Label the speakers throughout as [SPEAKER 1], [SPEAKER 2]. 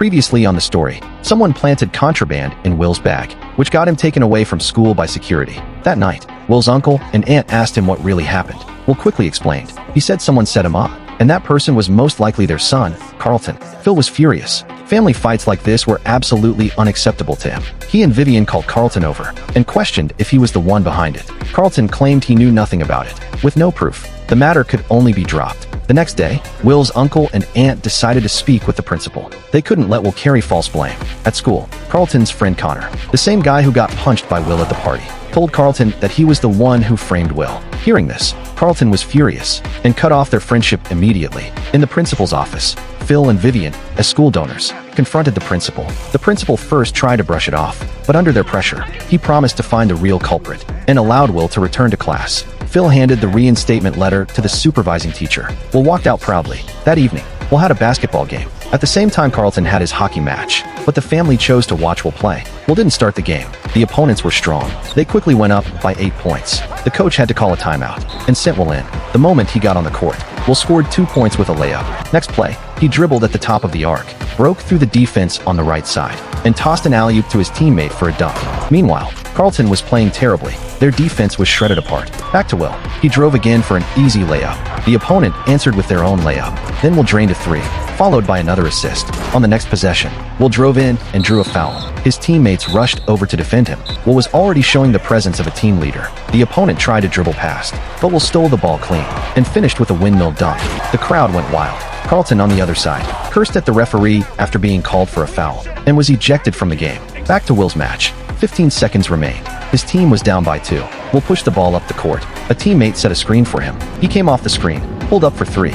[SPEAKER 1] Previously on the story, someone planted contraband in Will's bag, which got him taken away from school by security. That night, Will's uncle and aunt asked him what really happened. Will quickly explained. He said someone set him up, and that person was most likely their son, Carlton. Phil was furious. Family fights like this were absolutely unacceptable to him. He and Vivian called Carlton over and questioned if he was the one behind it. Carlton claimed he knew nothing about it. With no proof, the matter could only be dropped. The next day, Will's uncle and aunt decided to speak with the principal. They couldn't let Will carry false blame. At school, Carlton's friend Connor, the same guy who got punched by Will at the party, told Carlton that he was the one who framed Will. Hearing this, Carlton was furious and cut off their friendship immediately. In the principal's office, Phil and Vivian, as school donors, confronted the principal. The principal first tried to brush it off, but under their pressure, he promised to find the real culprit and allowed Will to return to class. Phil handed the reinstatement letter to the supervising teacher. Will walked out proudly. That evening, Will had a basketball game. At the same time, Carlton had his hockey match, but the family chose to watch Will play. Will didn't start the game. The opponents were strong. They quickly went up by 8 points. The coach had to call a timeout and sent Will in. The moment he got on the court, Will scored 2 points with a layup. Next play, he dribbled at the top of the arc, broke through the defense on the right side, and tossed an alley-oop to his teammate for a dunk. Meanwhile, Carlton was playing terribly. Their defense was shredded apart. Back to Will. He drove again for an easy layup. The opponent answered with their own layup. Then Will drained a 3, followed by another assist. On the next possession, Will drove in and drew a foul. His teammates rushed over to defend him. Will was already showing the presence of a team leader. The opponent tried to dribble past, but Will stole the ball clean and finished with a windmill dunk. The crowd went wild. Carlton, on the other side, cursed at the referee after being called for a foul and was ejected from the game. Back to Will's match. 15 seconds remained. His team was down by 2. Will pushed the ball up the court. A teammate set a screen for him. He came off the screen, pulled up for 3,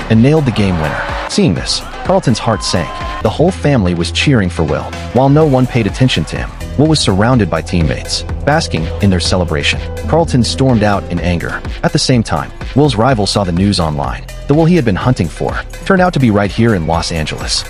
[SPEAKER 1] and nailed the game winner. Seeing this, Carlton's heart sank. The whole family was cheering for Will, while no one paid attention to him. Will was surrounded by teammates, basking in their celebration. Carlton stormed out in anger. At the same time, Will's rival saw the news online. The Will he had been hunting for turned out to be right here in Los Angeles.